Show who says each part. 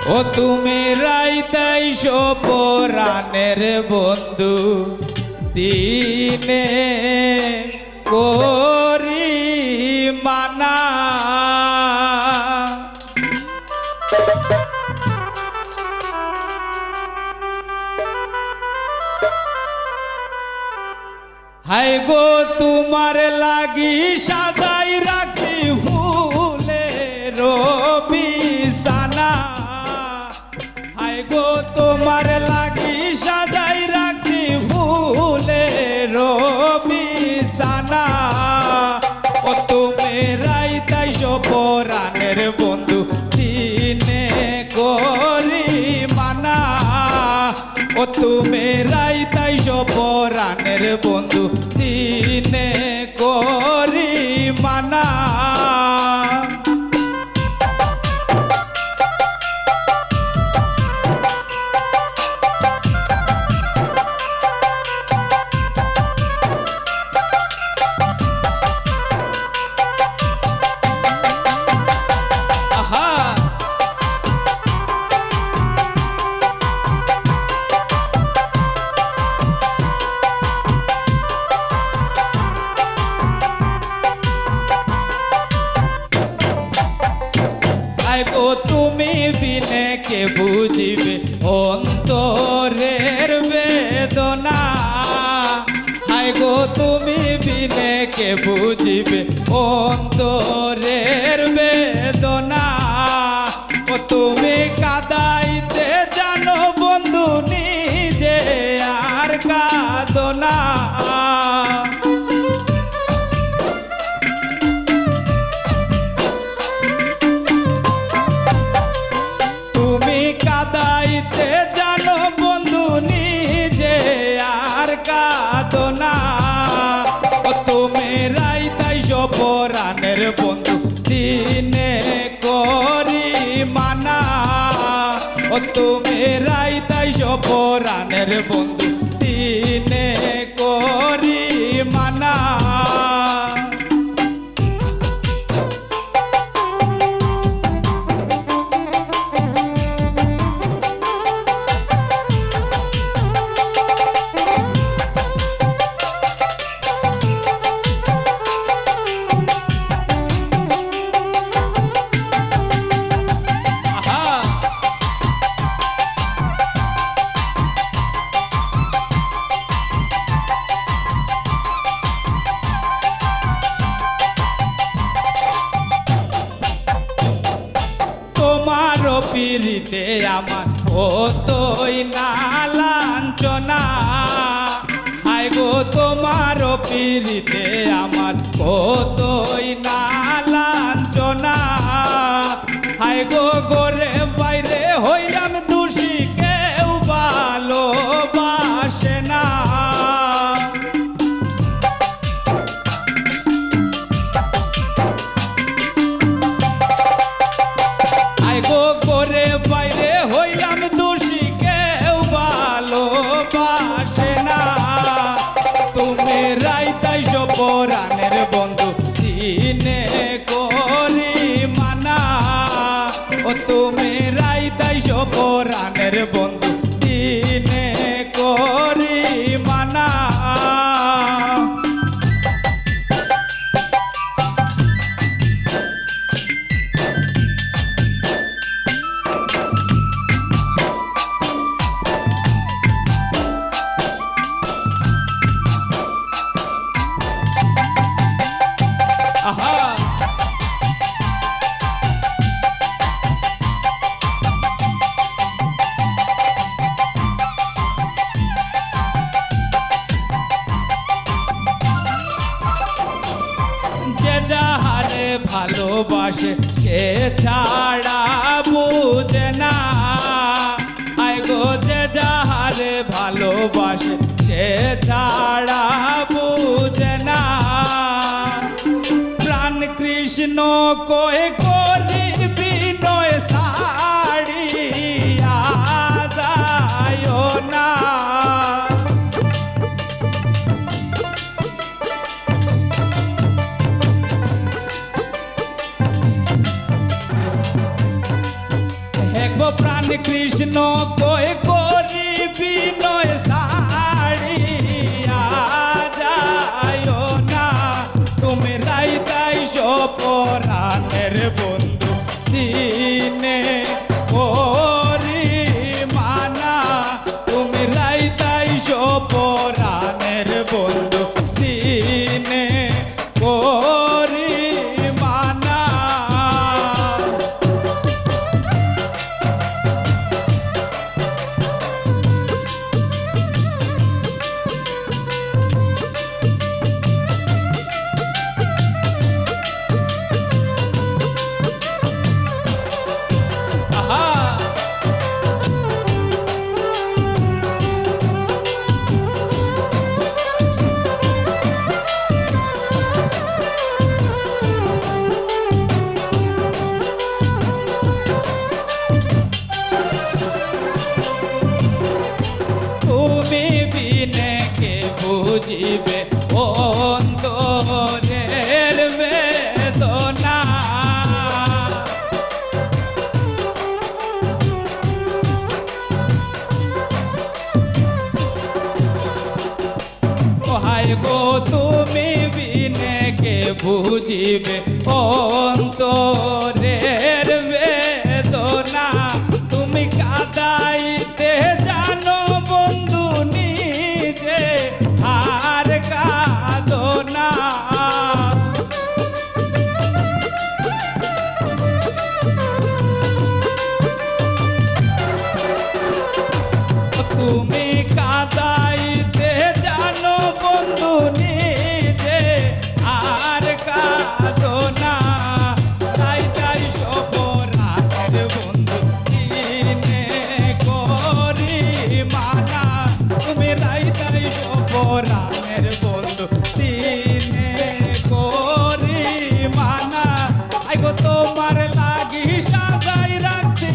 Speaker 1: ও তুমি রাইতাই সোপরানের বন্ধু দিনে করি মানা হাই গো তোমার লাগি সাজাই রাখছি ফুলের বিছানা হাই গো তোমার লাগি সাজাই রাখছি ফুলের বিছানা ও তুমি রাইতাই সোপরানের বন্ধু দিনে করি মানা ও তুমি রাইতাই সোপরানের বন্ধু দিনে করি মানা গো তুমি বিনে কে বুঝিবে অন্তরের বেদনা হায় গো তুমি বিনে কে বুঝিবে অন্তরের বেদনা ও তুমি কাদাইতে জানো বন্ধু নিজে আর কাঁদনা কাদাইতে জানো বন্ধু নিজে আর কাঁদনা ও তুমি রাইতাই সোপরানের বন্ধু দিনে করি মানা ও তুমি রাইতাই সোপরানের বন্ধু দিনে করি মানা তোমার পিরিতে আমার কতই না লাঞ্ছনা হায় গো তোমার পিরিতে আমার কতই না লাঞ্ছনা হায় গো গোরে বাইরে হইলাম দোষী কেউ ভালোবাসে না গোরে বাইরে হইলাম দোষী কেউ ভালোবাসে না তুমি রাইতাই সোপরানের বন্ধু দিনে করি মানা ও তুমি রাইতাই সোপরানের বন্ধু দিনে করি মানা যে যাহারে ভালোবাসে সে ছাড়া বুঝে না আয় গো যে যাহারে ভালোবাসে সে ছাড়া বুঝে না প্রাণ কৃষ্ণ কয়ে করি বিনয় ছাড়িয়া যায় না হে গো প্রাণ কৃষ্ণ কয়ে করি বিনয় সাড়িয়া যায় না, তুমি রাইতাইশ পরাণের বন্ধু দিনে করি মানা, তুমি রাইতাইশ পরাণের বন্ধু দিনে করি মানা। তুমি বিনে কে বুঝিবে অন্তরের বেদনা, হায় গো তুমি বিনে কে বুঝিবে অন্তরের বেদনা, তুমি কাদাইতে জানো বন্ধু নিজে আর কাঁদো না। তুমি কাদাইতে জানো বন্ধু নিজে আর কাঁদো না, তাই তাই সপরাণের বন্ধু দিনে করি মানা, তুমি রাইতাই সপরাণের বন্ধু দিনে করি মানা। আইগো তোমার লাগি সাজাই রাখছি